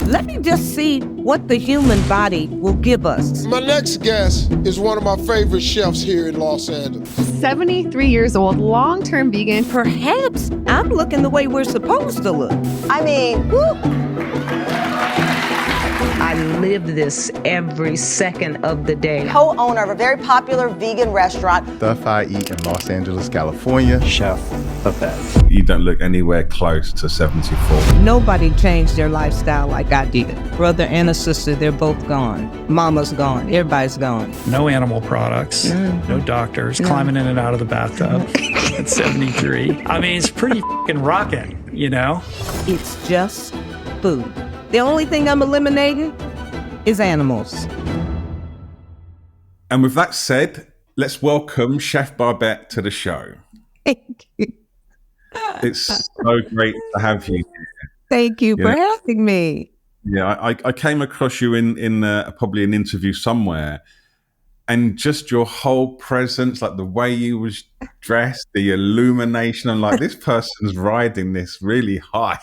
Let me just see what the human body will give us. My next guest is one of my favorite chefs here in Los Angeles. 73 years old, long-term vegan. Perhaps I'm looking the way we're supposed to look. I mean, woo! I live this every second of the day. Co-owner of a very popular vegan restaurant. Defy eat in Los Angeles, California. Chef Babette. You don't look anywhere close to 74. Nobody changed their lifestyle like I did. Brother and a sister, they're both gone. Mama's gone. Everybody's gone. No animal products, no doctors, climbing in and out of the bathtub at 73. I mean, it's pretty fucking rocking, you know? It's just food. The only thing I'm eliminating is animals. And with that said, let's welcome Chef Babette to the show. Thank you. It's so great to have you here. Thank you for having me. Yeah, I came across you in probably an interview somewhere, and just your whole presence, like the way you was dressed, the illumination. I'm like, this person's riding this really high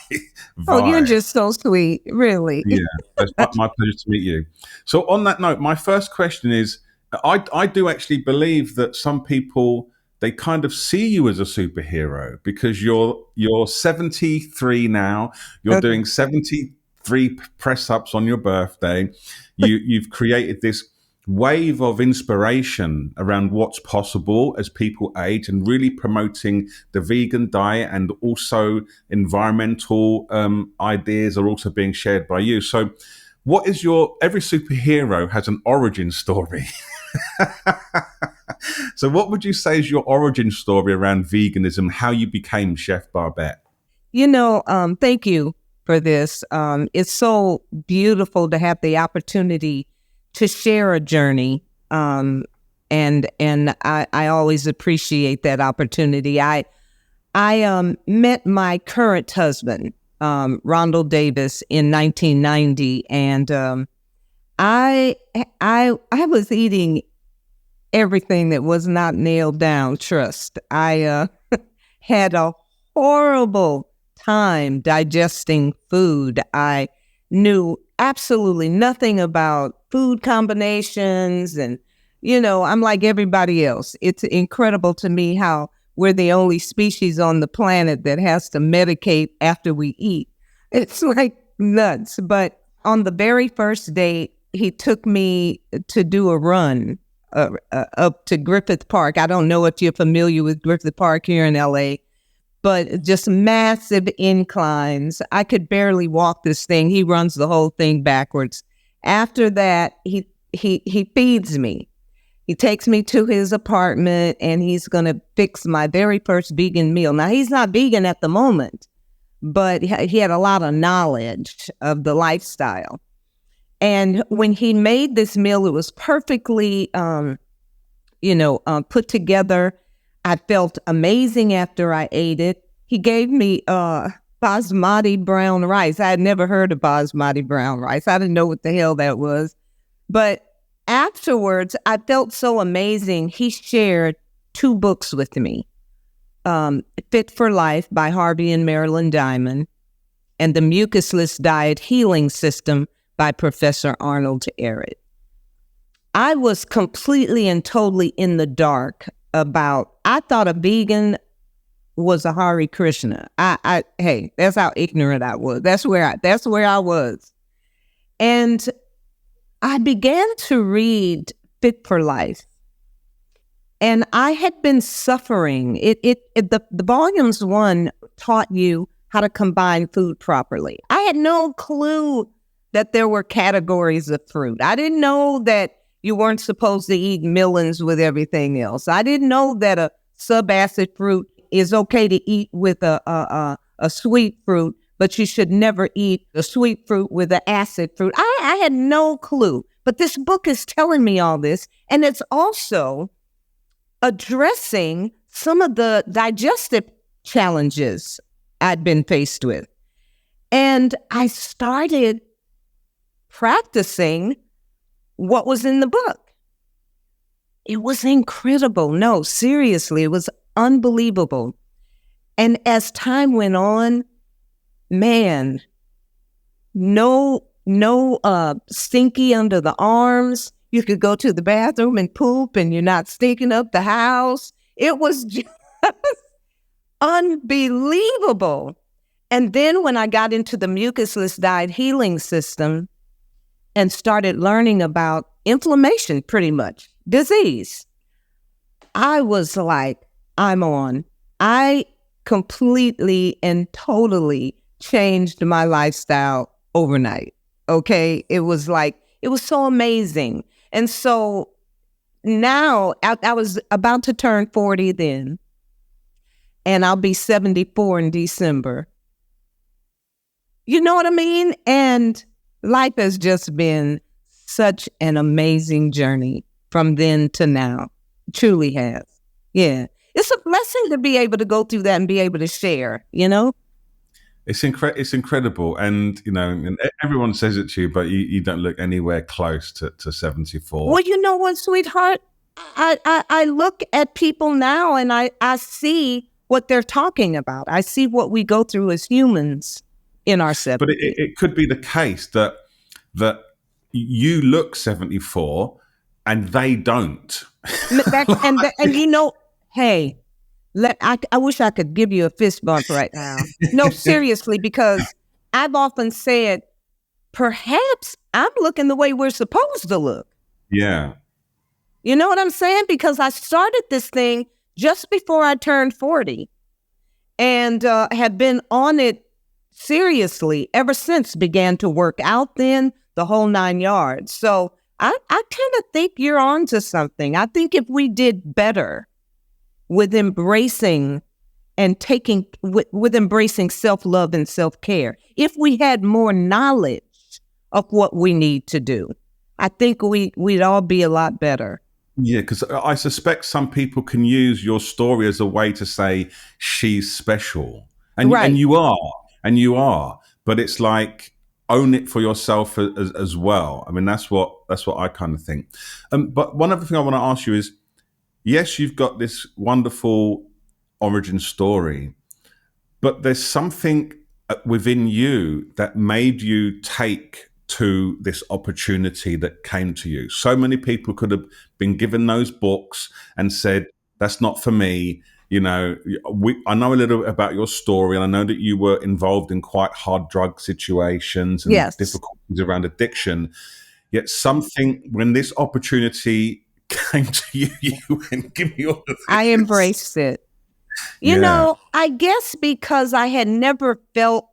vibe. Oh, you're just so sweet, really. Yeah, it's my pleasure to meet you. So on that note, my first question is, I do actually believe that some people, they kind of see you as a superhero because you're 73 now. You're doing 73 press-ups on your birthday. You've created this wave of inspiration around what's possible as people age, and really promoting the vegan diet, and also environmental ideas are also being shared by you. So what is every superhero has an origin story. So what would you say is your origin story around veganism, how you became Chef Babette? Thank you for this. It's so beautiful to have the opportunity to share a journey. And I always appreciate that opportunity. I met my current husband, Rondell Davis, in 1990. And I was eating everything that was not nailed down, trust. I had a horrible time digesting food. I knew absolutely nothing about food combinations. And, I'm like everybody else. It's incredible to me how we're the only species on the planet that has to medicate after we eat. It's like nuts. But on the very first day, he took me to do a run up to Griffith Park. I don't know if you're familiar with Griffith Park here in LA, but just massive inclines. I could barely walk this thing. He runs the whole thing backwards. After that, he feeds me. He takes me to his apartment, and he's going to fix my very first vegan meal. Now, he's not vegan at the moment, but he had a lot of knowledge of the lifestyle. And when he made this meal, it was perfectly, put together. I felt amazing after I ate it. He gave me basmati brown rice. I had never heard of basmati brown rice. I didn't know what the hell that was. But afterwards, I felt so amazing. He shared 2 books with me, Fit for Life by Harvey and Marilyn Diamond, and The Mucusless Diet Healing System by Professor Arnold Ehret. I was completely and totally in the dark about, I thought a vegan was a Hare Krishna. Hey, that's how ignorant I was. That's where I was. And I began to read Fit for Life. And I had been suffering. The volumes 1 taught you how to combine food properly. I had no clue that there were categories of fruit. I didn't know that you weren't supposed to eat melons with everything else. I didn't know that a subacid fruit is okay to eat with a sweet fruit, but you should never eat a sweet fruit with an acid fruit. I had no clue. But this book is telling me all this, and it's also addressing some of the digestive challenges I'd been faced with. And I started practicing what was in the book. It was incredible. No, seriously, it was unbelievable. And as time went on, man, no no stinky under the arms. You could go to the bathroom and poop and you're not stinking up the house. It was just unbelievable. And then when I got into the mucusless diet healing system and started learning about inflammation, pretty much, disease, I was like, I'm on. I completely and totally changed my lifestyle overnight. Okay. It was so amazing. And so now I was about to turn 40 then, and I'll be 74 in December. You know what I mean? And life has just been such an amazing journey from then to now. It truly has. Yeah. It's a blessing to be able to go through that and be able to share, you know? It's incredible. And, you know, and everyone says it to you, but you don't look anywhere close to 74. Well, you know what, sweetheart? I look at people now and I see what they're talking about. I see what we go through as humans in our 70s. But it could be the case that you look 74 and they don't. And you know, hey, I wish I could give you a fist bump right now. No, seriously, because I've often said, perhaps I'm looking the way we're supposed to look. Yeah. You know what I'm saying? Because I started this thing just before I turned 40 and have been on it seriously ever since. Began to work out then, the whole 9 yards. So I kind of think you're on to something. I think if we did better with embracing and taking, with embracing self-love and self-care, if we had more knowledge of what we need to do, I think we'd all be a lot better. Yeah, because I suspect some people can use your story as a way to say she's special, and right. and you are, but it's like own it for yourself as well. I mean, that's what I kind of think. But one other thing I want to ask you is, yes, you've got this wonderful origin story, but there's something within you that made you take to this opportunity that came to you. So many people could have been given those books and said, that's not for me. You know, I know a little about your story, and I know that you were involved in quite hard drug situations and yes. difficulties around addiction. Yet something, when this opportunity came to you, you went, give me all the things. I embraced it. You know, I guess because I had never felt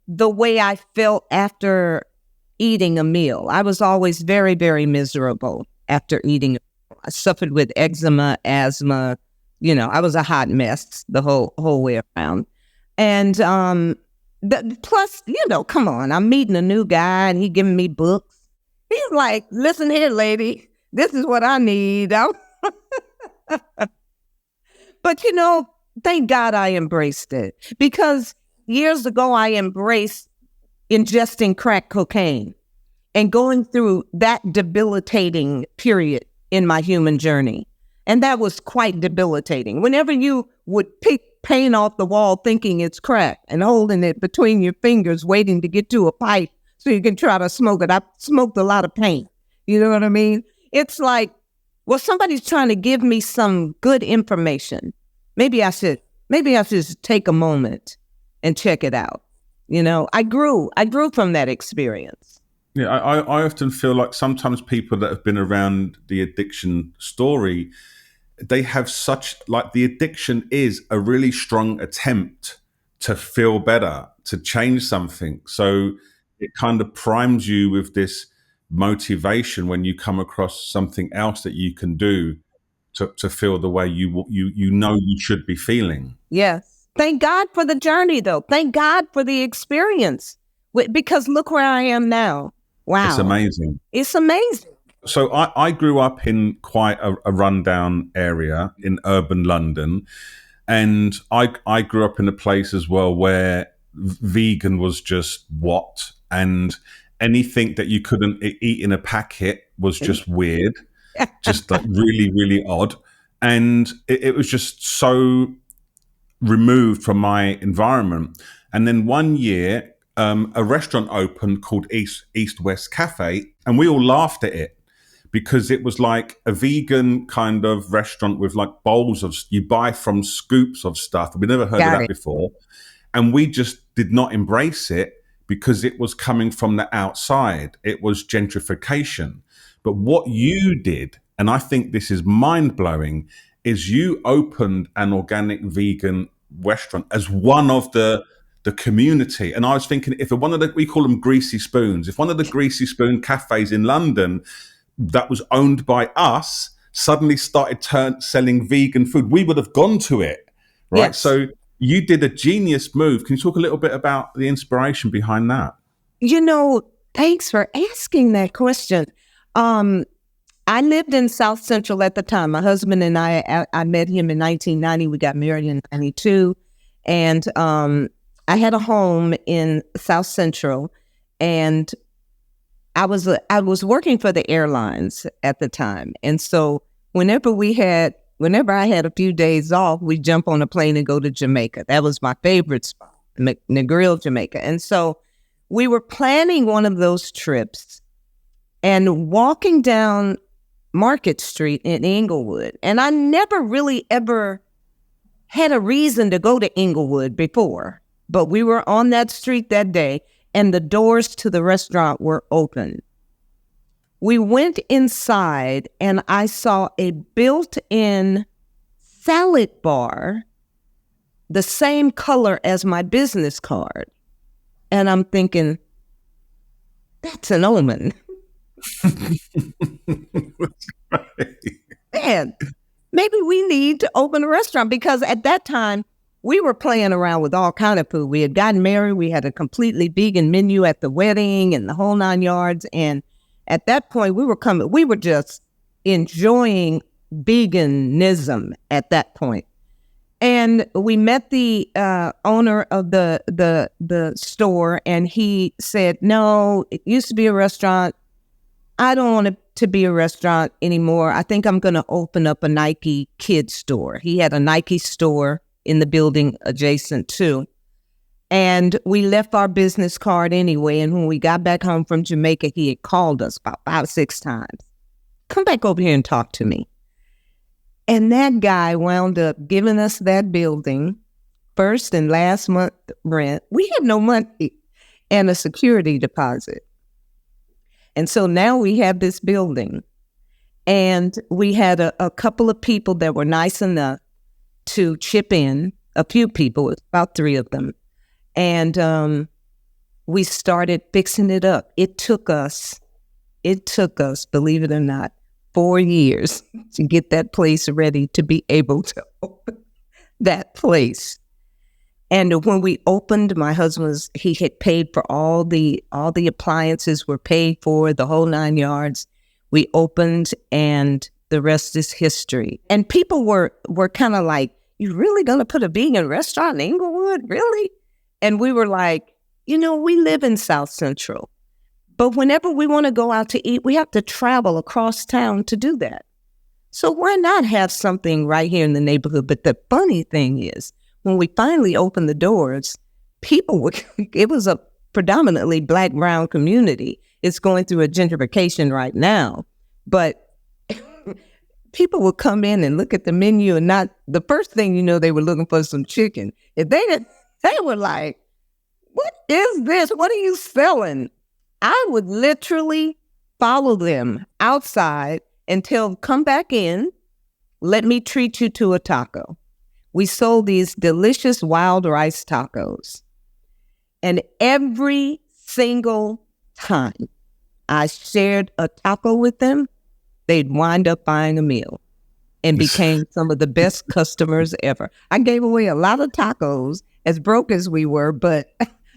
the way I felt after eating a meal. I was always very, very miserable after eating. I suffered with eczema, asthma. You know, I was a hot mess the whole way around. And plus, you know, come on, I'm meeting a new guy and he giving me books. He's like, listen here, lady, this is what I need. But, you know, thank God I embraced it, because years ago I embraced ingesting crack cocaine and going through that debilitating period in my human journey. And that was quite debilitating. Whenever you would pick paint off the wall thinking it's crack and holding it between your fingers, waiting to get to a pipe so you can try to smoke it. I smoked a lot of paint. You know what I mean? It's like, well, somebody's trying to give me some good information. Maybe I should take a moment and check it out. You know, I grew from that experience. Yeah, I often feel like sometimes people that have been around the addiction story, they have such, like, the addiction is a really strong attempt to feel better, to change something. So it kind of primes you with this motivation when you come across something else that you can do to feel the way you know you should be feeling. Yes. Thank God for the journey, though. Thank God for the experience, because look where I am now. Wow. It's amazing. It's amazing. So I grew up in quite a rundown area in urban London. And I grew up in a place as well where vegan was just what? And anything that you couldn't eat in a packet was just weird, just like really, really odd. And it was just so removed from my environment. And then one year a restaurant opened called East West Cafe, and we all laughed at it because it was like a vegan kind of restaurant with like bowls of, you buy from scoops of stuff. We never heard of that before. And we just did not embrace it because it was coming from the outside. It was gentrification. But what you did, and I think this is mind blowing, is you opened an organic vegan restaurant as one of the community. And I was thinking, if one of the, we call them greasy spoons, if one of the greasy spoon cafes in London that was owned by us suddenly started selling vegan food, we would have gone to it, right? Yes. So you did a genius move. Can you talk a little bit about the inspiration behind that? You know, thanks for asking that question. I lived in South Central at the time. My husband and I met him in 1990. We got married in 92. And I had a home in South Central, and I was working for the airlines at the time. And so whenever I had a few days off, we'd jump on a plane and go to Jamaica. That was my favorite spot, Negril, Jamaica. And so we were planning one of those trips and walking down Market Street in Inglewood. And I never really ever had a reason to go to Inglewood before, but we were on that street that day and the doors to the restaurant were open. We went inside and I saw a built-in salad bar, the same color as my business card. And I'm thinking, that's an omen. Man, maybe we need to open a restaurant, because at that time we were playing around with all kind of food. We had gotten married. We had a completely vegan menu at the wedding and the whole 9 yards. And at that point we were just enjoying veganism at that point. And we met the owner of the store, and he said, no, it used to be a restaurant. I don't want it to be a restaurant anymore. I think I'm going to open up a Nike kids store. He had a Nike store in the building adjacent to. And we left our business card anyway. And when we got back home from Jamaica, he had called us about 5 or 6 times. Come back over here and talk to me. And that guy wound up giving us that building, first and last month rent. We had no money and a security deposit. And so now we have this building, and we had a couple of people that were nice enough to chip in, a few people, about 3 of them. And we started fixing it up. It took us, believe it or not, 4 years to get that place ready to be able to open that place. And when we opened, my husband he had paid for all the appliances were paid for, the whole 9 yards. We opened, and the rest is history. And people were kind of like, you really gonna put a vegan restaurant in Inglewood? Really? And we were like, we live in South Central, but whenever we want to go out to eat, we have to travel across town to do that. So why not have something right here in the neighborhood? But the funny thing is, when we finally opened the doors, it was a predominantly Black, brown community. It's going through a gentrification right now. But people would come in and look at the menu, and the first thing they were looking for some chicken. If they were like, what is this? What are you selling? I would literally follow them outside and tell them, come back in, let me treat you to a taco. We sold these delicious wild rice tacos. And every single time I shared a taco with them, they'd wind up buying a meal and became some of the best customers ever. I gave away a lot of tacos, as broke as we were, but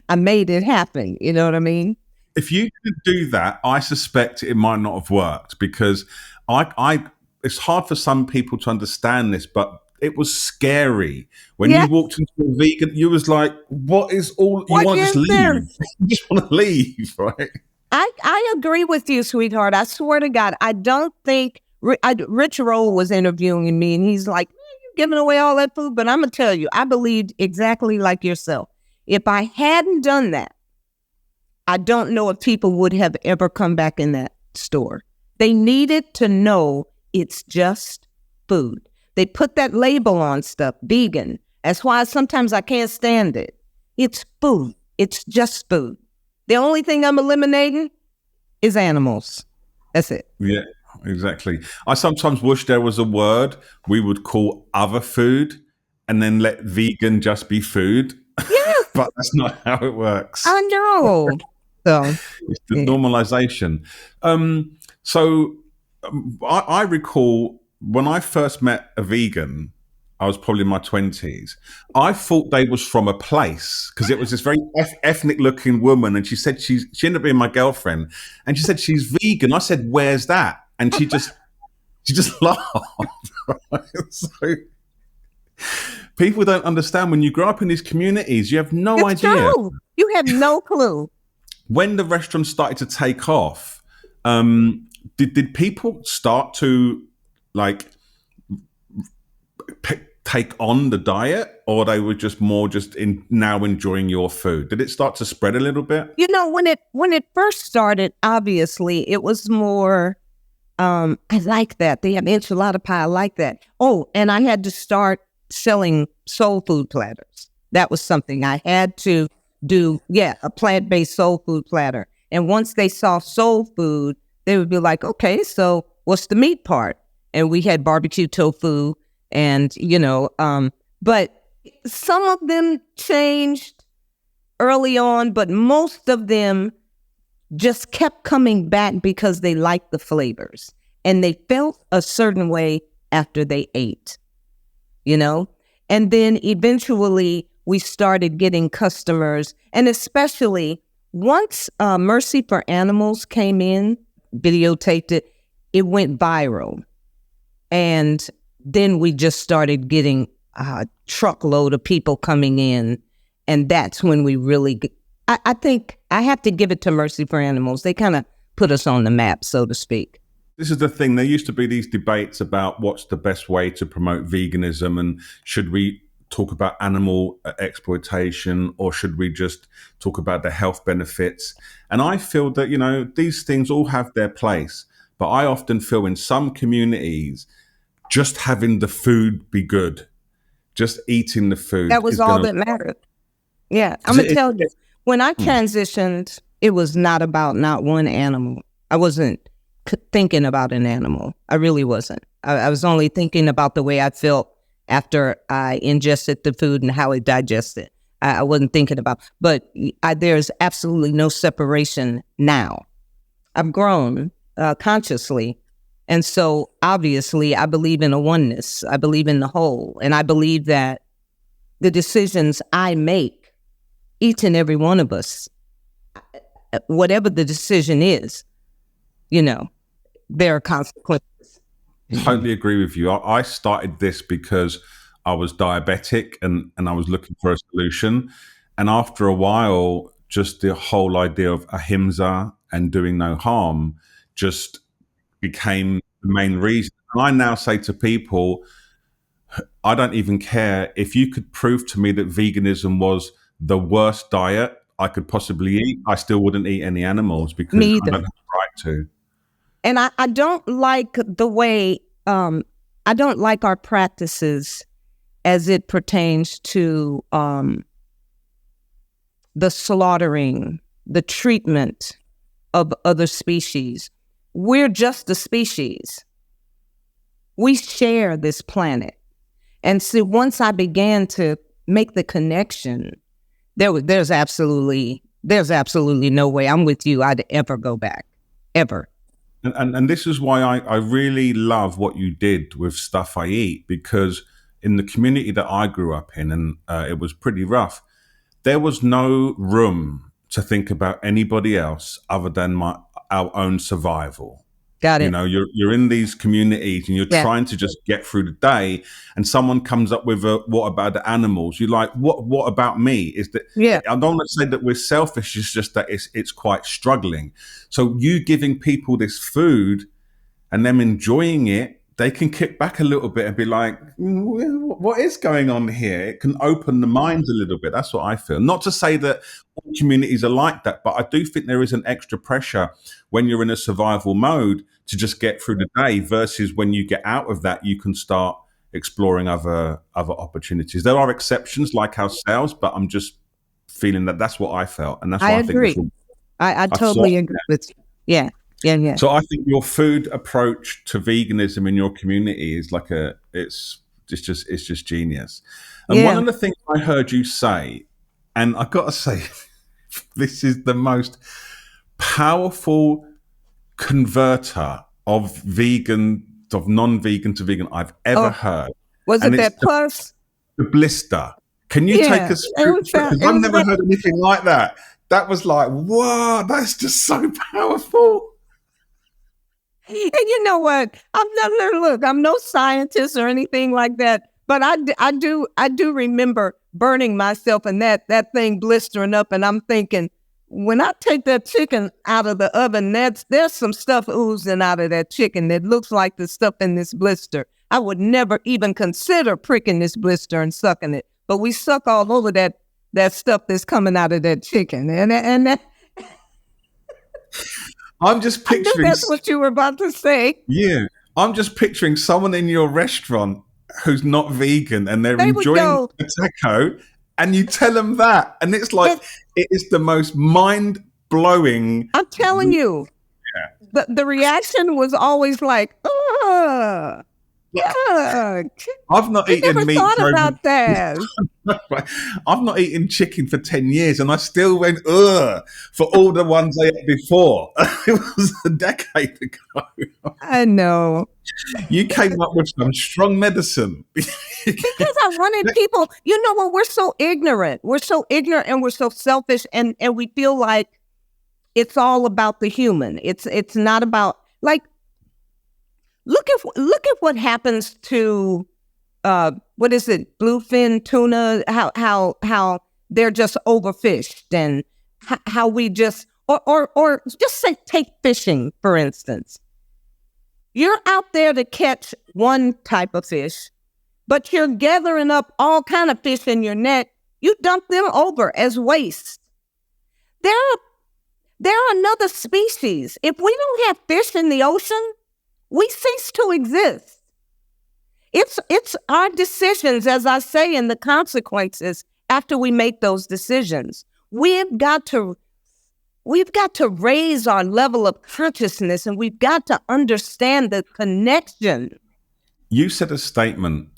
I made it happen. You know what I mean? If you didn't do that, I suspect it might not have worked, because it's hard for some people to understand this, but it was scary when you walked into a vegan. You was like, "What is all?" You want to just leave. You just want to leave, right? I agree with you, sweetheart. I swear to God, I don't think Rich Roll was interviewing me, and he's like, "You're giving away all that food," but I'm gonna tell you, I believed exactly like yourself. If I hadn't done that, I don't know if people would have ever come back in that store. They needed to know it's just food. They put that label on stuff, vegan. That's why sometimes I can't stand it. It's food. It's just food. The only thing I'm eliminating is animals. That's it. Yeah, exactly. I sometimes wish there was a word we would call other food and then let vegan just be food. Yeah. But that's not how it works. I know. So it's the normalization. I recall when I first met a vegan, I was probably in my 20s. I thought they was from a place because it was this very ethnic looking woman. And she said she ended up being my girlfriend. And she said, she's vegan. I said, where's that? And she just laughed. Right? So people don't understand when you grow up in these communities, you have no idea. True. You have no clue. When the restaurant started to take off, did people start to like take on the diet, or they were just more now enjoying your food? Did it start to spread a little bit? You know, when it first started, obviously it was more. I like that. They have enchilada pie. I like that. Oh, and I had to start selling soul food platters. That was something I had to do. Yeah, a plant-based soul food platter. And once they saw soul food, they would be like, okay, so what's the meat part? And we had barbecue tofu and, but some of them changed early on, but most of them just kept coming back because they liked the flavors and they felt a certain way after they ate, And then eventually we started getting customers, and especially once Mercy for Animals came in, videotaped it, it went viral. And then we just started getting a truckload of people coming in. And that's when we really, I think I have to give it to Mercy for Animals. They kind of put us on the map, so to speak. This is the thing. There used to be these debates about what's the best way to promote veganism, and should we talk about animal exploitation or should we just talk about the health benefits? And I feel that, these things all have their place. But I often feel in some communities, just having the food be good, just eating the food. That was all that mattered. Yeah. I'm going to tell you, when I transitioned, it was not about not one animal. I wasn't thinking about an animal. I really wasn't. I was only thinking about the way I felt after I ingested the food and how it digested. I wasn't thinking about, but there's absolutely no separation now. I've grown consciously. And so obviously I believe in a oneness. I believe in the whole. And I believe that the decisions I make, each and every one of us, whatever the decision is, there are consequences. Totally agree with you. I started this because I was diabetic and I was looking for a solution. And after a while, just the whole idea of ahimsa and doing no harm just became the main reason. And I now say to people, I don't even care if you could prove to me that veganism was the worst diet I could possibly eat. I still wouldn't eat any animals because I don't have the right to. And I don't like the way, I don't like our practices as it pertains to the slaughtering, the treatment of other species. We're just a species. We share this planet. And so once I began to make the connection, there's absolutely no way, I'm with you, I'd ever go back, ever. And this is why I really love what you did with Stuff I Eat, because in the community that I grew up in, and it was pretty rough, there was no room to think about anybody else other than our own survival. Got it. You're in these communities and you're trying to just get through the day, and someone comes up with what about the animals? You're like, what about me? Is that I don't want to say that we're selfish, it's just that it's quite struggling. So you giving people this food and them enjoying it they can kick back a little bit and be like, what is going on here? It can open the minds a little bit. That's what I feel. Not to say that all communities are like that, but I do think there is an extra pressure when you're in a survival mode to just get through the day versus when you get out of that, you can start exploring other opportunities. There are exceptions like ourselves, but I'm just feeling that that's what I felt. And that's what I agree. think. I totally agree with you. Yeah. Yeah. So I think your food approach to veganism in your community is like it's just genius. And one of the things I heard you say, and I got to say, this is the most powerful converter of non-vegan to vegan I've ever heard. Was it that plus? The blister. Can you take us through? Because I've never heard anything like that. That was like, whoa, that's just so powerful. And you know what? I'm no scientist or anything like that, but I do remember burning myself and that thing blistering up, and I'm thinking, when I take that chicken out of the oven, there's some stuff oozing out of that chicken that looks like the stuff in this blister. I would never even consider pricking this blister and sucking it, but we suck all over that stuff that's coming out of that chicken, and that. I'm just picturing. I knew that's what you were about to say. Yeah, I'm just picturing someone in your restaurant who's not vegan and they're enjoying a taco, and you tell them that, and it's like it is the most mind blowing. I'm telling you, the reaction was always like, "Ugh." I've not eaten meat. Thought about that. I've not eaten chicken for 10 years, and I still went ugh for all the ones I ate before. It was a decade ago. I know. You came up with some strong medicine. Because I wanted people. You know what? We're so ignorant. We're so ignorant, and we're so selfish, and we feel like it's all about the human. It's not about like. Look at what happens to what is it, bluefin tuna? How they're just overfished, and how we just or just say take fishing for instance. You're out there to catch one type of fish, but you're gathering up all kind of fish in your net. You dump them over as waste. They're another species. If we don't have fish in the ocean, we cease to exist. It's our decisions, as I say, and the consequences after we make those decisions. We've got to raise our level of consciousness, and we've got to understand the connection. You said a statement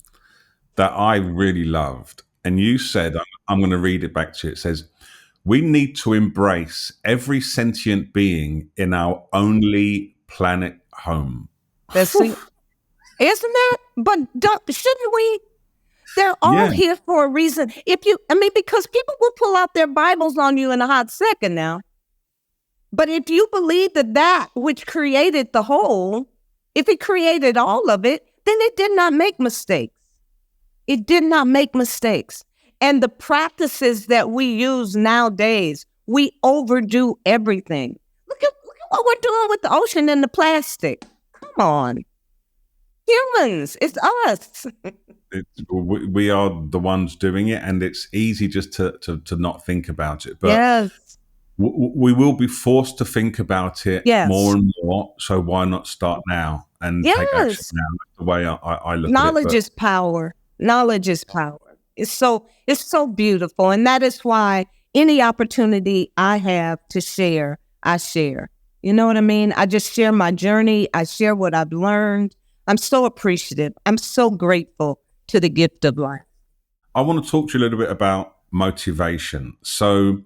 that I really loved, and you said, I'm going to read it back to you. It says, "We need to embrace every sentient being in our only planet home." Isn't that? But shouldn't we? They're all here for a reason. Because people will pull out their Bibles on you in a hot second now. But if you believe that which created the whole, if it created all of it, then it did not make mistakes. It did not make mistakes. And the practices that we use nowadays, we overdo everything. Look at what we're doing with the ocean and the plastic. Come on. Humans, it's us. We are the ones doing it, and it's easy just to not think about it. But yes. We will be forced to think about it more and more. So why not start now and take action now? That's the way I look at it. Knowledge is power. Knowledge is power. It's so beautiful. And that is why any opportunity I have to share, I share. You know what I mean? I just share my journey. I share what I've learned. I'm so appreciative. I'm so grateful to the gift of life. I want to talk to you a little bit about motivation. So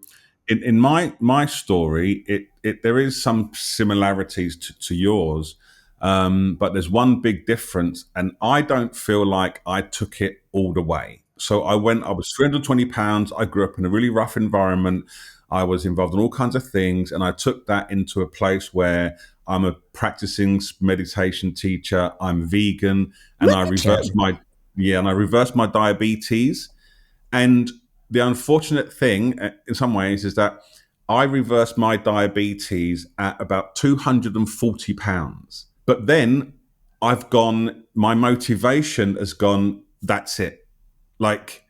in my story, there is some similarities to yours, but there's one big difference, and I don't feel like I took it all the way. So I was 320 pounds. I grew up in a really rough environment. I was involved in all kinds of things, and I took that into a place where I'm a practicing meditation teacher. I'm vegan, and I reversed my diabetes. And the unfortunate thing, in some ways, is that I reversed my diabetes at about 240 pounds. But then I've gone, my motivation has gone, that's it. Like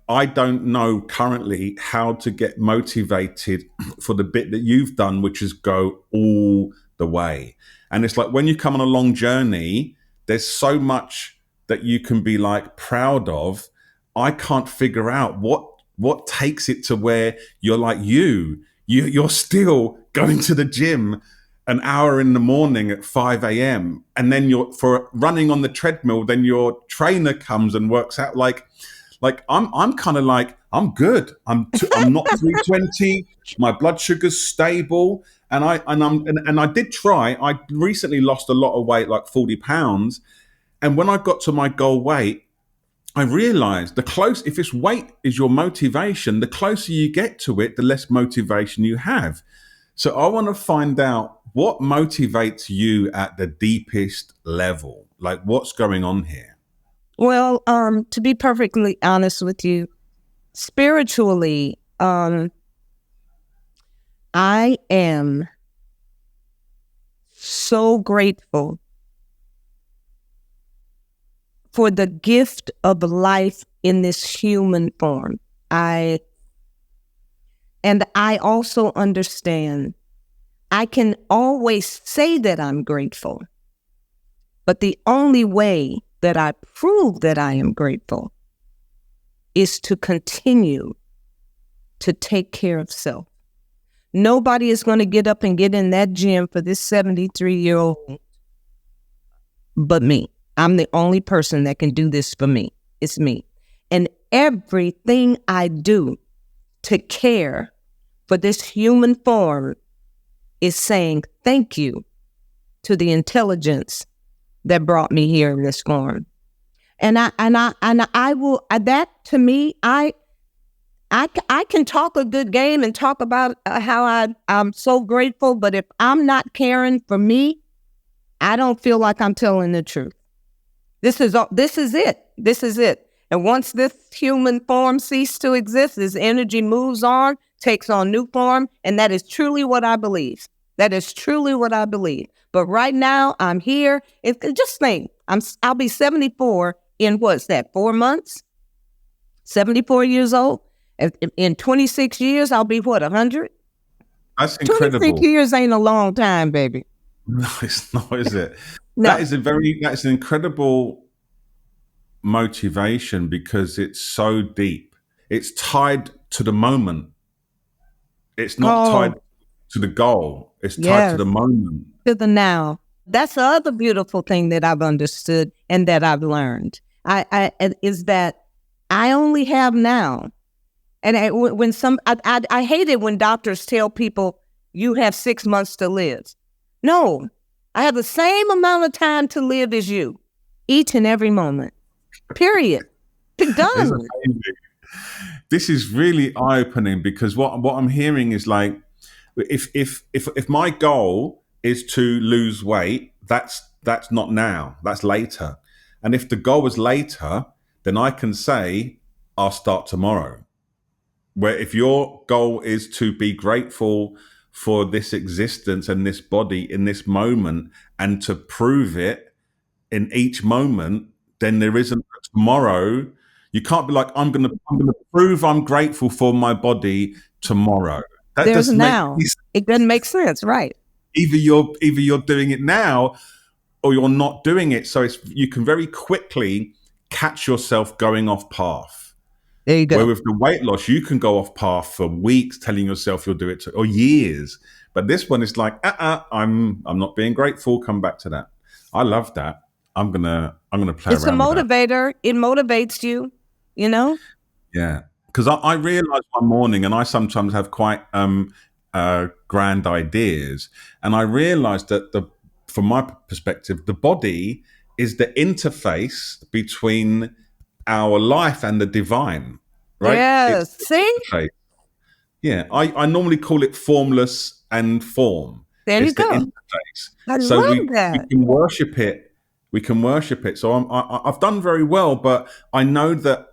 I don't know currently how to get motivated for the bit that you've done, which is go all the way. And it's like when you come on a long journey, there's so much that you can be like proud of. I can't figure out what takes it to where you're like you're still going to the gym an hour in the morning at 5 a.m. and then you're for running on the treadmill, then your trainer comes and works out like I'm kind of like, I'm good. I'm not 320. My blood sugar's stable. And I did try. I recently lost a lot of weight, like 40 pounds. And when I got to my goal weight, I realized if this weight is your motivation, the closer you get to it, the less motivation you have. So I want to find out what motivates you at the deepest level. Like what's going on here? Well, to be perfectly honest with you, spiritually, I am so grateful for the gift of life in this human form. I also understand I can always say that I'm grateful, but the only way that I prove that I am grateful is to continue to take care of self. Nobody is going to get up and get in that gym for this 73-year-old but me. I'm the only person that can do this for me. It's me. And everything I do to care for this human form is saying thank you to the intelligence that brought me here in this form. And I will, that to me, I can talk a good game and talk about how I'm so grateful, but if I'm not caring for me, I don't feel like I'm telling the truth. This is it. And once this human form ceases to exist, this energy moves on, takes on new form, and that is truly what I believe. But right now, I'm here. Just think, I'll be 74 in what's that, 4 months? 74 years old. In 26 years, I'll be what, 100? That's incredible. 26 years ain't a long time, baby. No, it's not, is it? No. That's an incredible motivation because it's so deep. It's tied to the moment. It's not tied to the goal. It's tied to the moment. To the now. That's the other beautiful thing that I've understood and that I've learned. Is that I only have now. And I hate it when doctors tell people you have 6 months to live. No, I have the same amount of time to live as you, each and every moment. Period. Done. This is really eye-opening because what I'm hearing is like, if my goal is to lose weight, that's not now, that's later. And if the goal is later, then I can say I'll start tomorrow. Where if your goal is to be grateful for this existence and this body in this moment and to prove it in each moment, then there isn't a tomorrow. You can't be like, I'm gonna prove I'm grateful for my body tomorrow. That There's doesn't now. It doesn't make sense, right? Either you're doing it now or you're not doing it. So you can very quickly catch yourself going off path. There you go. Where with the weight loss, you can go off path for weeks telling yourself you'll do it or years. But this one is like, I'm not being grateful. Come back to that. I love that. I'm gonna play around with that. It's a motivator. It motivates you, you know? Yeah. Because I realized one morning, and I sometimes have quite grand ideas, and I realized that from my perspective, the body is the interface between our life and the divine, right? Yes. See? Yeah. I normally call it formless and form. There you go. The interface. I love that. We can worship it. We can worship it. So I've done very well, but I know that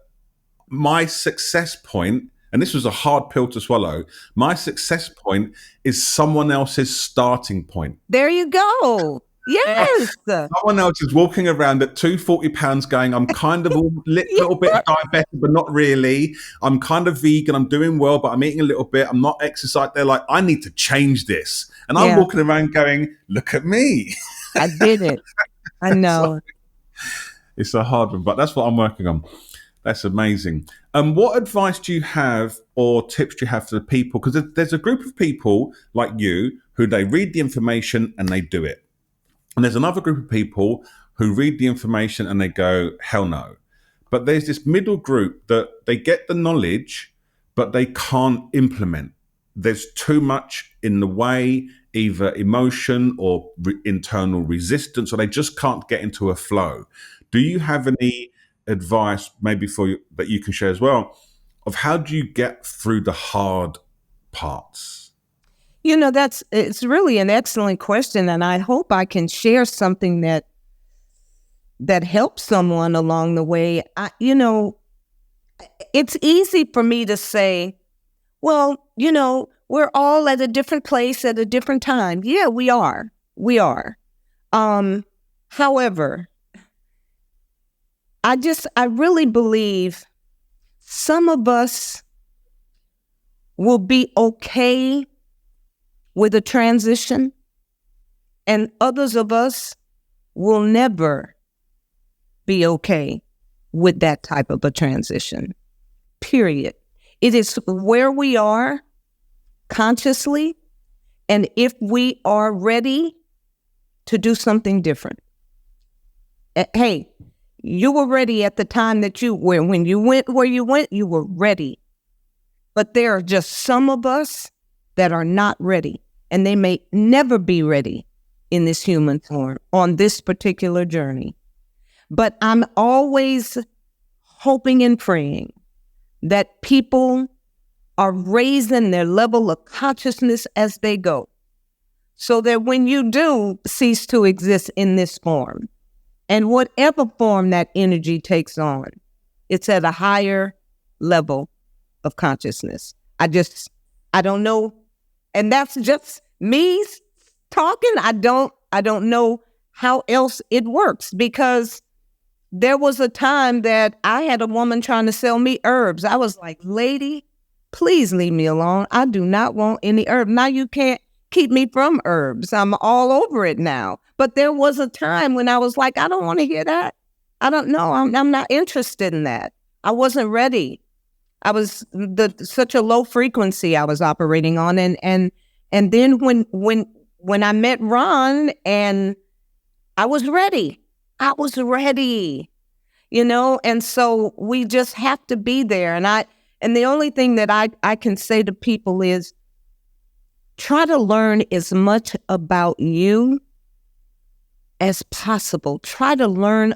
my success point, and this was a hard pill to swallow, my success point is someone else's starting point. There you go. Yes. Someone else is walking around at 240 pounds going, I'm kind of a little bit diabetic, but not really. I'm kind of vegan. I'm doing well, but I'm eating a little bit. I'm not exercising. They're like, I need to change this. And I'm Yeah. walking around going, look at me. I did it. I know. It's a hard one, but that's what I'm working on. That's amazing. What advice do you have or tips do you have for the people? Because there's a group of people like you who they read the information and they do it. And there's another group of people who read the information and they go, hell no. But there's this middle group that they get the knowledge, but they can't implement. There's too much in the way, either emotion or internal resistance, or they just can't get into a flow. Do you have any advice, maybe for you, that you can share as well, of how do you get through the hard parts? You know, it's really an excellent question, and I hope I can share something that helps someone along the way. It's easy for me to say, well, we're all at a different place at a different time. Yeah, we are. We are. However, I really believe some of us will be okay with a transition, and others of us will never be okay with that type of a transition, period. It is where we are consciously, and if we are ready to do something different. Hey, you were ready at the time that when you went where you went, you were ready. But there are just some of us that are not ready, and they may never be ready in this human form on this particular journey. But I'm always hoping and praying that people are raising their level of consciousness as they go, so that when you do cease to exist in this form, and whatever form that energy takes on, it's at a higher level of consciousness. I don't know. And that's just me talking. I don't know how else it works, because there was a time that I had a woman trying to sell me herbs. I was like, lady, please leave me alone. I do not want any herbs. Now you can't keep me from herbs. I'm all over it now. But there was a time when I was like, I don't want to hear that. I don't know. I'm not interested in that. I wasn't ready. I was such a low frequency I was operating on. And then when I met Ron, and I was ready. I was ready, and so we just have to be there. And the only thing that I can say to people is, try to learn as much about you as possible. Try to learn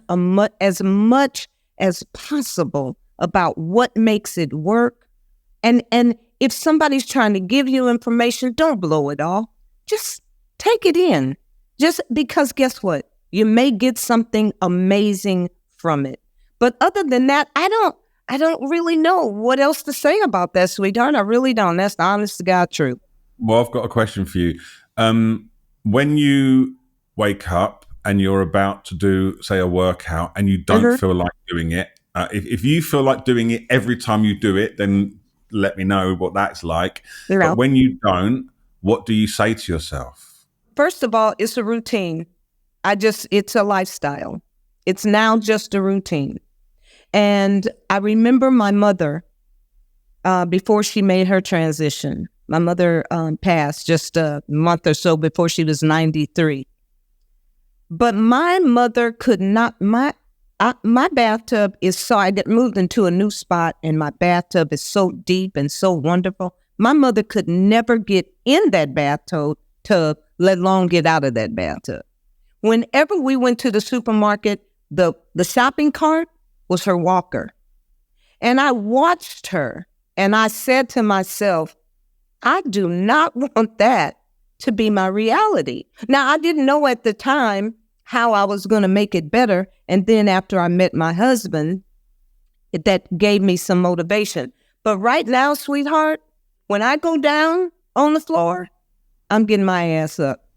as much as possible about what makes it work. And if somebody's trying to give you information, don't blow it off. Just take it in. Just because guess what? You may get something amazing from it. But other than that, I don't really know what else to say about that, sweetheart. I really don't. That's the honest to God truth. Well, I've got a question for you. When you wake up and you're about to do, say, a workout, and you don't feel like doing it, if you feel like doing it every time you do it, then let me know what that's like. But when you don't, what do you say to yourself? First of all, it's a routine. It's a lifestyle. It's now just a routine. And I remember my mother, before she made her transition. My mother passed just a month or so before she was 93. But my mother could not, my bathtub is I get moved into a new spot, and my bathtub is so deep and so wonderful. My mother could never get in that bathtub, let alone get out of that bathtub. Whenever we went to the supermarket, the shopping cart was her walker. And I watched her, and I said to myself, I do not want that to be my reality. Now, I didn't know at the time how I was going to make it better. And then after I met my husband, that gave me some motivation. But right now, sweetheart, when I go down on the floor, I'm getting my ass up.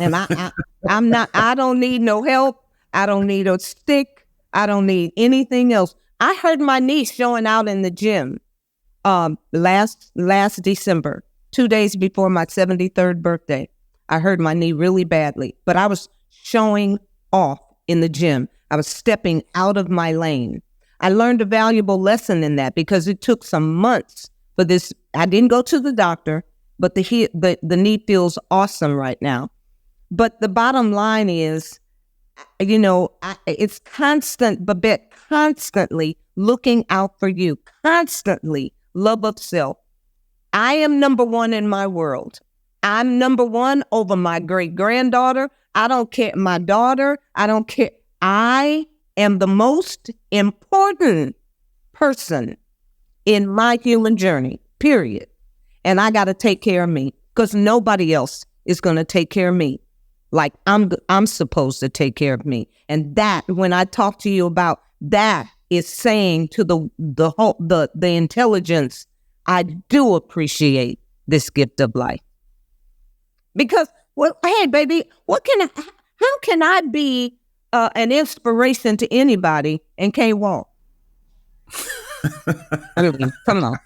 And I don't need no help. I don't need a stick. I don't need anything else. I hurt my knee showing out in the gym last December, 2 days before my 73rd birthday. I hurt my knee really badly, but I was showing off in the gym. I was stepping out of my lane. I learned a valuable lesson in that because it took some months for this. I didn't go to the doctor, but the knee feels awesome right now. But the bottom line is, it's constant, Babette, constantly looking out for you, constantly love of self. I am number one in my world. I'm number one over my great-granddaughter. I don't care. My daughter, I don't care. I am the most important person in my human journey, period. And I got to take care of me because nobody else is going to take care of me like I'm supposed to take care of me. And that, when I talk to you about that, is saying to the intelligence, I do appreciate this gift of life. Because, well, hey, baby, how can I be an inspiration to anybody and can't walk? I mean, come on.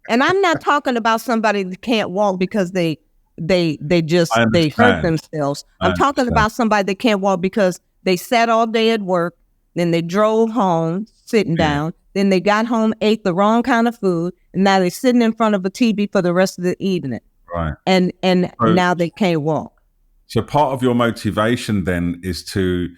And I'm not talking about somebody that can't walk because they hurt themselves. I'm talking about somebody that can't walk because they sat all day at work, then they drove home sitting down, then they got home, ate the wrong kind of food, and now they're sitting in front of a TV for the rest of the evening. Right. And now they can't walk. So part of your motivation then is to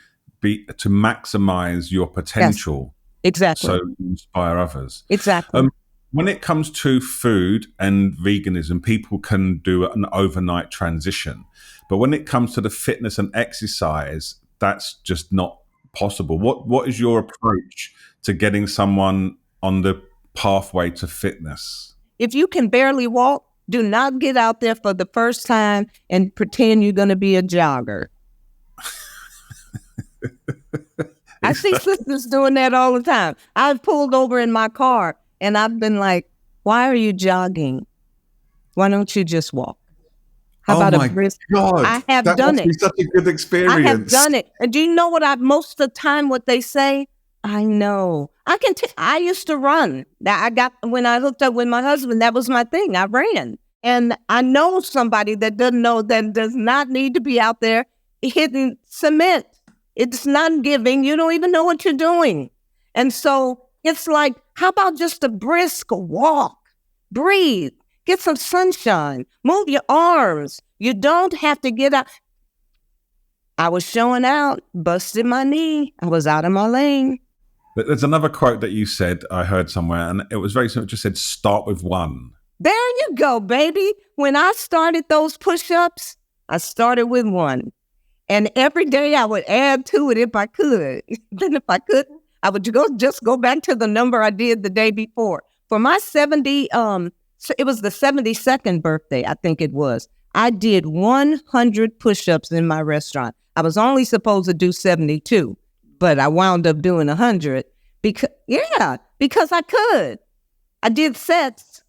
maximize your potential. Yes, exactly. So you inspire others. Exactly. When it comes to food and veganism, people can do an overnight transition. But when it comes to the fitness and exercise, that's just not possible. What is your approach to getting someone on the pathway to fitness? If you can barely walk, do not get out there for the first time and pretend you're going to be a jogger. I see sisters doing that all the time. I've pulled over in my car and I've been like, why are you jogging? Why don't you just walk? How about a brisk? God, I have that done must it. Be such a good experience. I have done it. And do you know most of the time what they say? I know. I used to run. When I hooked up with my husband, that was my thing. I ran. And I know somebody that does not need to be out there hitting cement. It's not giving. You don't even know what you're doing. And so it's like, how about just a brisk walk? Breathe. Get some sunshine. Move your arms. You don't have to get out. I was showing out, busted my knee. I was out of my lane. There's another quote that you said, I heard somewhere, and it was very simple. It just said, start with one. There you go, baby. When I started those push-ups, I started with one. And every day I would add to it if I could. Then if I couldn't, I would just go back to the number I did the day before. For my it was the 72nd birthday, I think it was. I did 100 push-ups in my restaurant. I was only supposed to do 72, but I wound up doing 100 because I could. I did sets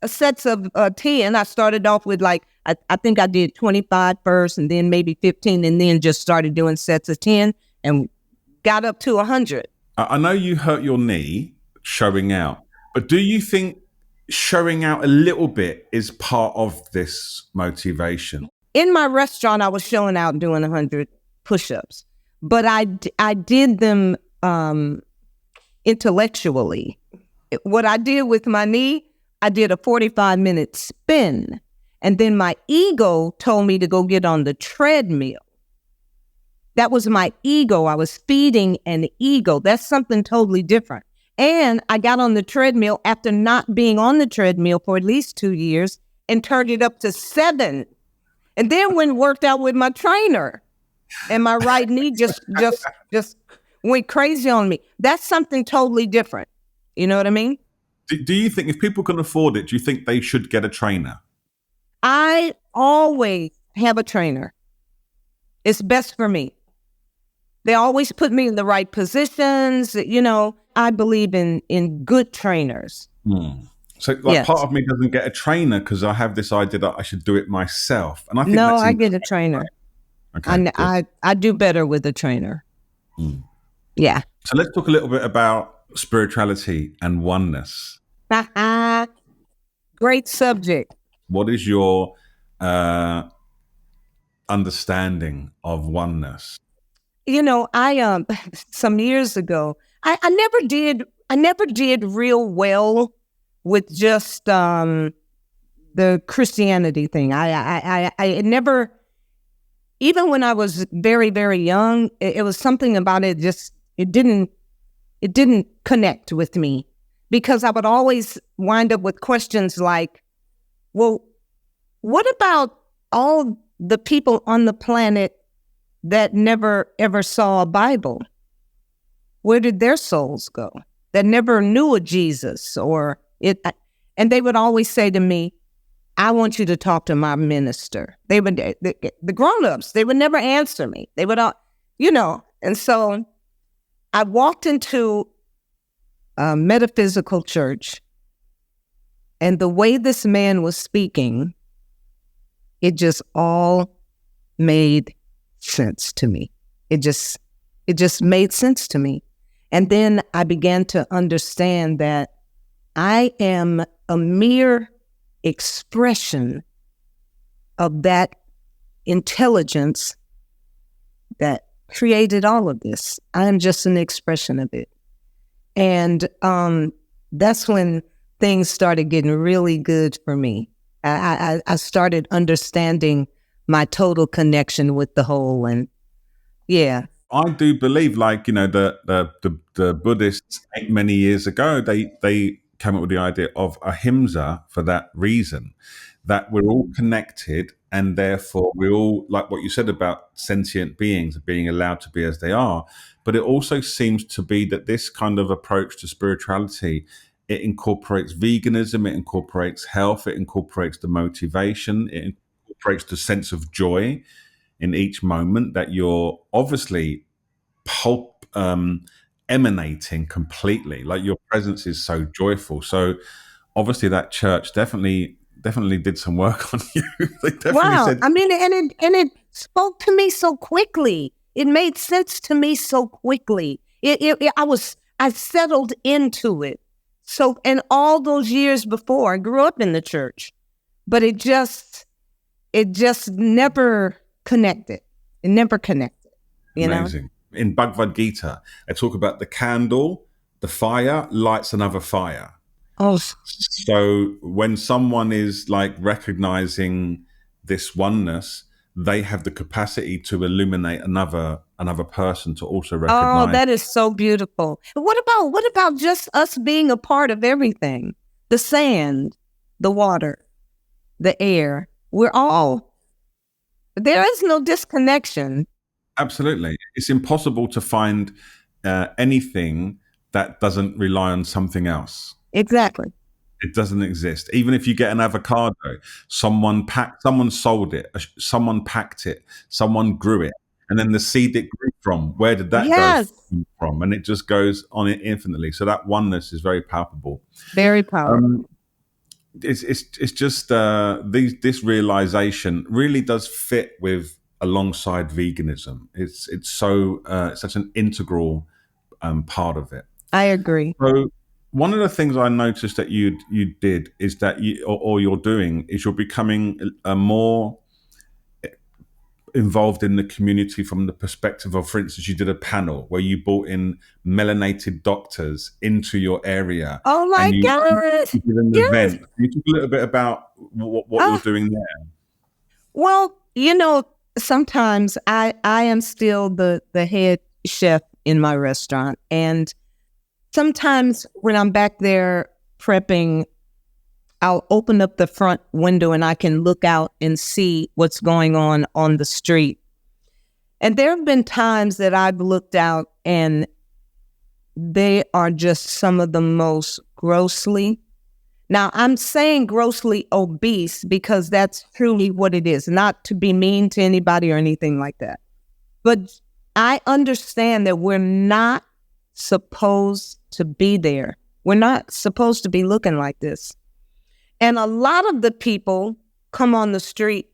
of 10. I started off with I think I did 25 first and then maybe 15 and then just started doing sets of 10 and got up to 100. I know you hurt your knee showing out, but do you think showing out a little bit is part of this motivation? In my restaurant, I was showing out doing 100 push-ups, but I did them intellectually. What I did with my knee, I did a 45-minute spin, and then my ego told me to go get on the treadmill. That was my ego. I was feeding an ego. That's something totally different. And I got on the treadmill after not being on the treadmill for at least 2 years and turned it up to 7. And then when worked out with my trainer and my right knee just went crazy on me. That's something totally different. You know what I mean? Do you think if people can afford it, do you think they should get a trainer? I always have a trainer. It's best for me. They always put me in the right positions. You know, I believe in good trainers. So Yes. part of me doesn't get a trainer because I have this idea that I should do it myself. And I think No, that's I get a trainer. Okay, good. I do better with a trainer. Yeah. So let's talk a little bit about spirituality and oneness. Great subject. What is your understanding of oneness? You know, I some years ago, I never did real well with just the Christianity thing. I never, even when I was very, very young, it was something about it just it didn't connect with me, because I would always wind up with questions like, well, what about all the people on the planet that never ever saw a Bible? Where did their souls go? That never knew a Jesus or it? And they would always say to me, I want you to talk to my minister. They would, the grown-ups, they would never answer me. They would, and so I walked into a metaphysical church, and the way this man was speaking, it just all made sense to me. It just made sense to me. And then I began to understand that I am a mere expression of that intelligence that created all of this. I am just an expression of it. And that's when things started getting really good for me. I started understanding my total connection with the whole, and yeah. I do believe, like, the Buddhists many years ago, they came up with the idea of ahimsa for that reason, that we're all connected, and therefore we all, like what you said about sentient beings being allowed to be as they are. But it also seems to be that this kind of approach to spirituality, it incorporates veganism, it incorporates health, it incorporates the motivation, it incorporates the sense of joy in each moment that you're obviously emanating completely. Like, your presence is so joyful. So obviously that church definitely did some work on you. They definitely said, I mean, and it spoke to me so quickly. It made sense to me so quickly. I settled into it. So, and all those years before, I grew up in the church, but it just never connected. It never connected. amazing. Know? In Bhagavad Gita, they talk about the candle, the fire lights another fire. Oh, So when someone is like recognizing this oneness, they have the capacity to illuminate another person to also recognize. Oh, that is so beautiful. What about just us being a part of everything? The sand, the water, the air. There is no disconnection. Absolutely. It's impossible to find anything that doesn't rely on something else. Exactly. It doesn't exist. Even if you get an avocado, someone sold it, someone packed it, someone grew it, and then the seed it grew from, where did that go from? And it just goes on infinitely. So that oneness is very palpable. Very powerful. It's just this realization really does fit with alongside veganism. It's such an integral part of it. I agree. So one of the things I noticed that you did is that you're doing is you're becoming more involved in the community from the perspective of, for instance, you did a panel where you brought in melanated doctors into your area. Oh my God! You did an event. Can you talk a little bit about what you're doing there? Well, sometimes I am still the head chef in my restaurant, and sometimes when I'm back there prepping, I'll open up the front window and I can look out and see what's going on the street. And there have been times that I've looked out and they are just some of the most grossly, now I'm saying grossly obese because that's truly what it is, not to be mean to anybody or anything like that. But I understand that we're not supposed to be there. We're not supposed to be looking like this. And a lot of the people come on the street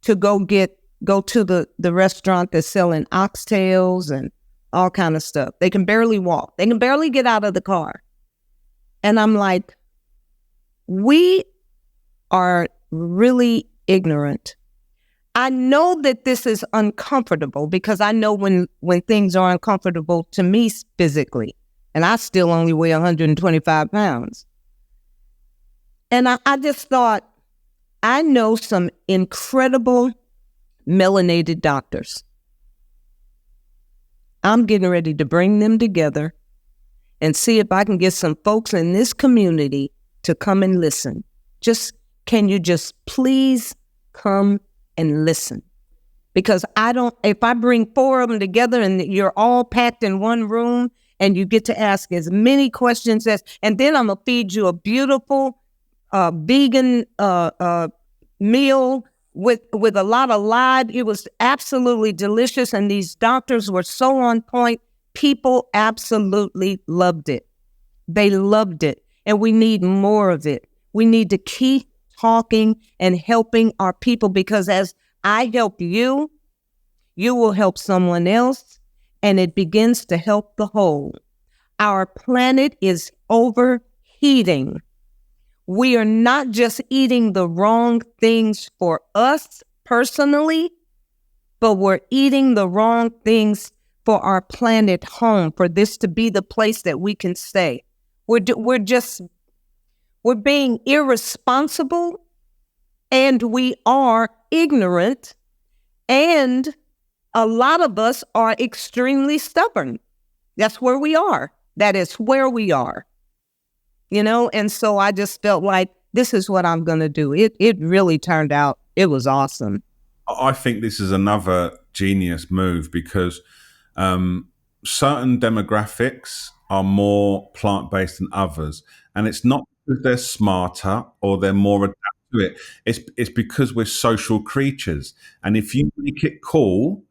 to go get go to the restaurant that's selling oxtails and all kind of stuff. They can barely walk. They can barely get out of the car. And I'm like, we are really ignorant. I know that this is uncomfortable because I know when things are uncomfortable to me physically, and I still only weigh 125 pounds. And I just thought, I know some incredible melanated doctors. I'm getting ready to bring them together and see if I can get some folks in this community to come and listen. Can you just please come and listen? Because if I bring 4 of them together and you're all packed in one room and you get to ask as many questions and then I'm going to feed you a beautiful vegan meal with a lot of lard. It was absolutely delicious. And these doctors were so on point. People absolutely loved it. They loved it. And we need more of it. We need to keep talking and helping our people, because as I help you, you will help someone else, and it begins to help the whole. Our planet is overheating. We are not just eating the wrong things for us personally, but we're eating the wrong things for our planet home, for this to be the place that we can stay. We're being irresponsible, and we are ignorant, and a lot of us are extremely stubborn. That's where we are. That is where we are. And so I just felt like this is what I'm going to do. It really turned out, it was awesome. I think this is another genius move because certain demographics are more plant-based than others. And it's not because they're smarter or they're more adapted to it. It's because we're social creatures. And if you make it cool,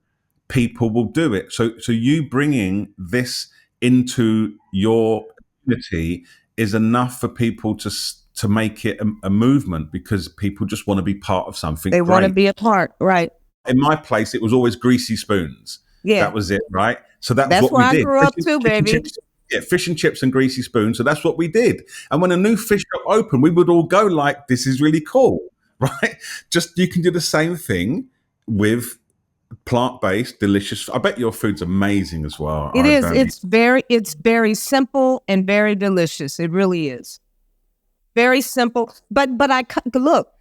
people will do it. So you bringing this into your community is enough for people to make it a movement, because people just want to be part of something. They want to be a part, right? In my place, it was always greasy spoons. Yeah, that was it, right? So that's what where we did. I grew up too, baby. Fish and chips and greasy spoons. So that's what we did. And when a new fish shop opened, we would all go like, "This is really cool," right? Just you can do the same thing with plant-based, delicious. I bet your food's amazing as well. It is. It's very simple and very delicious. It really is. Very simple. But look,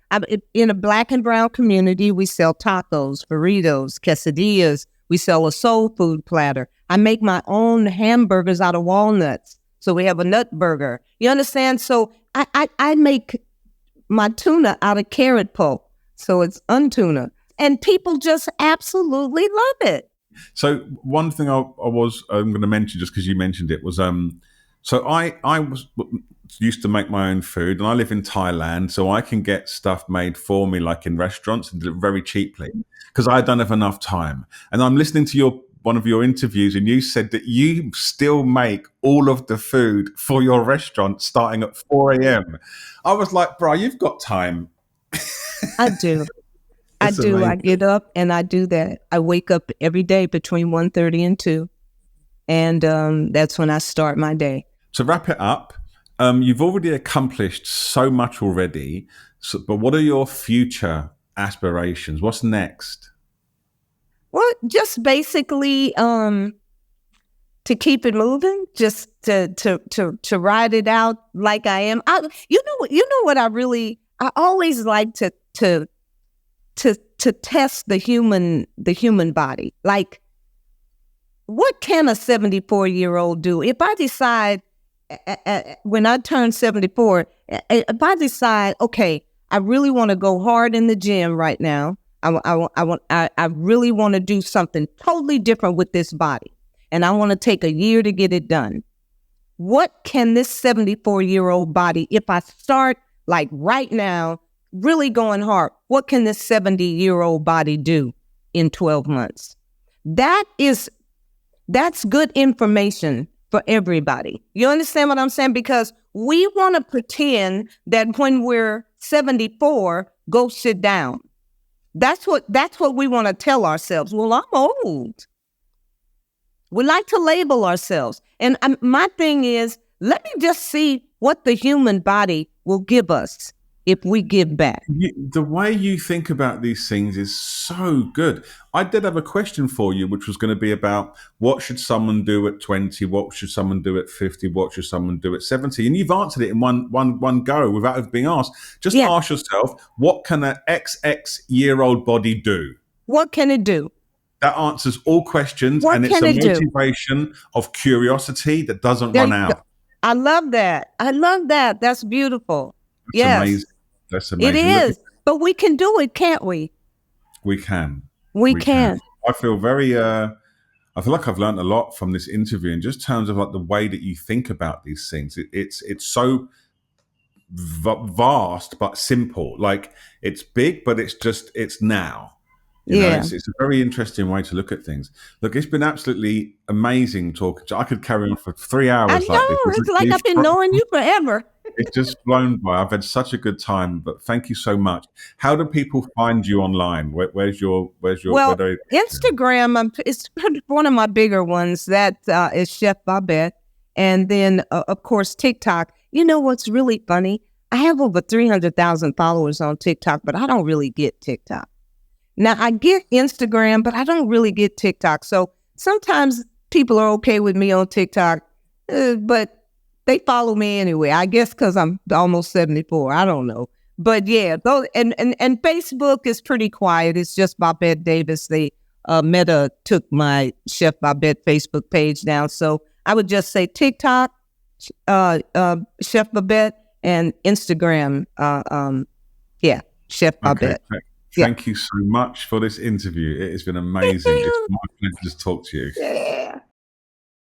in a Black and brown community, we sell tacos, burritos, quesadillas. We sell a soul food platter. I make my own hamburgers out of walnuts. So we have a nut burger. You understand? So I make my tuna out of carrot pulp. So it's untuna. And people just absolutely love it. So one thing I'm going to mention, just because you mentioned it, was so I used to make my own food, and I live in Thailand, so I can get stuff made for me, like in restaurants, and very cheaply, because I don't have enough time. And I'm listening to one of your interviews, and you said that you still make all of the food for your restaurant starting at 4 a.m. I was like, bro, you've got time. I do. I do. Amazing. I get up and I do that. I wake up every day between 1:30 and 2. And that's when I start my day. To wrap it up, you've already accomplished so much already. But what are your future aspirations? What's next? Well, just basically to keep it moving, just to ride it out like I am. You know what I always like to test the human body. Like, what can a 74-year-old do? If I decide when I turn 74, if I decide, okay, I really want to go hard in the gym right now. I really want to do something totally different with this body, and I want to take a year to get it done. What can this 74-year-old body, if I start like right now, really going hard, what can this 70-year-old body do in 12 months? That's good information for everybody. You understand what I'm saying? Because we want to pretend that when we're 74, go sit down. That's what we want to tell ourselves. Well, I'm old. We like to label ourselves. And my thing is, let me just see what the human body will give us if we give back. The way you think about these things is so good. I did have a question for you, which was going to be about what should someone do at 20? What should someone do at 50? What should someone do at 70? And you've answered it in one go without being asked. Just ask yourself, what can an XX-year-old body do? What can it do? That answers all questions. What and it's can a it do? motivation of curiosity that doesn't run out. I love that. That's beautiful. Yes. Amazing. That's amazing. It is. But we can do it, can't we? We can. We can. I feel very, I feel like I've learned a lot from this interview in just terms of like the way that you think about these things. It's so vast, but simple. Like it's big, but it's now. You know, it's a very interesting way to look at things. Look, it's been absolutely amazing talking to you. I could carry on for 3 hours. I know. It's like I've been knowing you forever. It's just flown by. I've had such a good time, but thank you so much. How do people find you online? Where's your Well, Instagram, it's one of my bigger ones. That is Chef Babette. And then, of course, TikTok. You know what's really funny? I have over 300,000 followers on TikTok, but I don't really get TikTok. Now, I get Instagram, but I don't really get TikTok. So sometimes people are okay with me on TikTok, but they follow me anyway. I guess because I'm almost 74. I don't know. But yeah, and Facebook is pretty quiet. It's just Babette Davis. Meta took my Chef Babette Facebook page down. So I would just say TikTok, Chef Babette, and Instagram. Chef Babette. Okay. Thank you so much for this interview. It has been amazing. It's my pleasure to just talk to you.